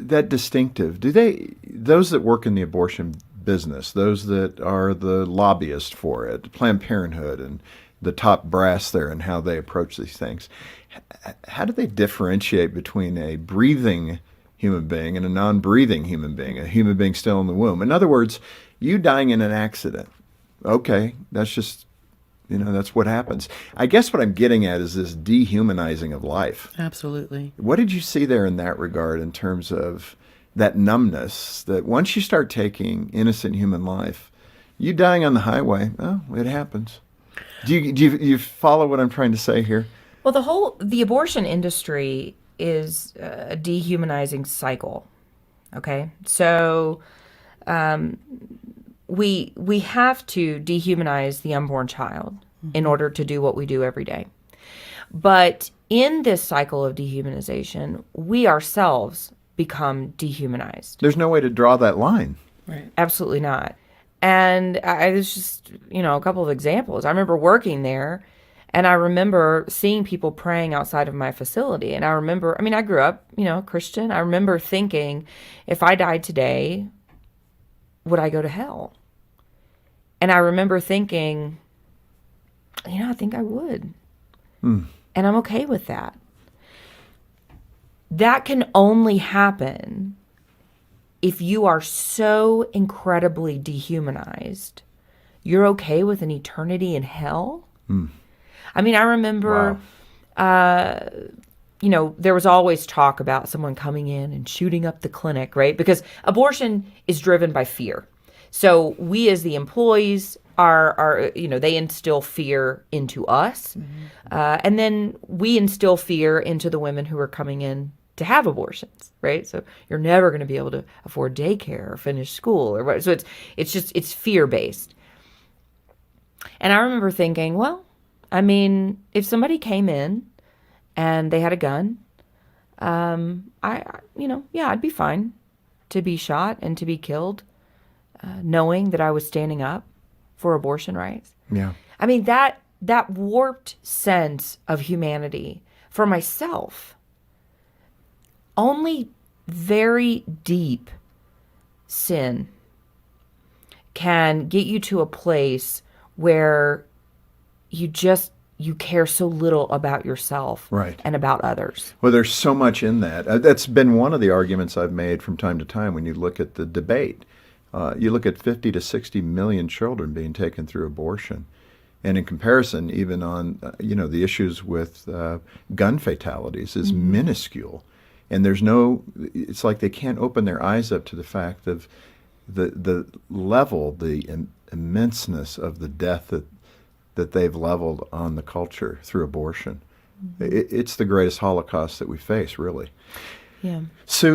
that distinctive, those that work in the abortion business, those that are the lobbyists for it, Planned Parenthood and the top brass there and how they approach these things, how do they differentiate between a breathing human being and a non-breathing human being, a human being still in the womb? In other words, you dying in an accident, okay, that's just, that's what happens. I guess what I'm getting at is this dehumanizing of life. Absolutely. What did you see there in that regard in terms of that numbness, that once you start taking innocent human life, you dying on the highway, oh, it happens. Do you follow what I'm trying to say here? Well, the abortion industry is a dehumanizing cycle. Okay, so we have to dehumanize the unborn child in order to do what we do every day. But in this cycle of dehumanization, we ourselves become dehumanized. There's no way to draw that line. Right. Absolutely not. And there's just, a couple of examples. I remember working there, and I remember seeing people praying outside of my facility. And I grew up, Christian. I remember thinking, if I died today, would I go to hell? And I remember thinking, I think I would. And I'm okay with that. That can only happen if you are so incredibly dehumanized, you're okay with an eternity in hell? I remember, there was always talk about someone coming in and shooting up the clinic, right? Because abortion is driven by fear. So we as the employees are they instill fear into us. And then we instill fear into the women who are coming in to have abortions, right? So you're never going to be able to afford daycare or finish school or what. So it's fear-based. And I remember thinking, well, if somebody came in and they had a gun, I'd be fine to be shot and to be killed, knowing that I was standing up for abortion rights. Yeah. That warped sense of humanity for myself. Only very deep sin can get you to a place where you care so little about yourself, right, and about others. Well, there's so much in that. That's been one of the arguments I've made from time to time when you look at the debate. You look at 50 to 60 million children being taken through abortion. And in comparison, even on, the issues with gun fatalities is minuscule. And it's like they can't open their eyes up to the fact of the level, the immenseness of the death that they've leveled on the culture through abortion. It's the greatest Holocaust that we face, really. Yeah. Sue,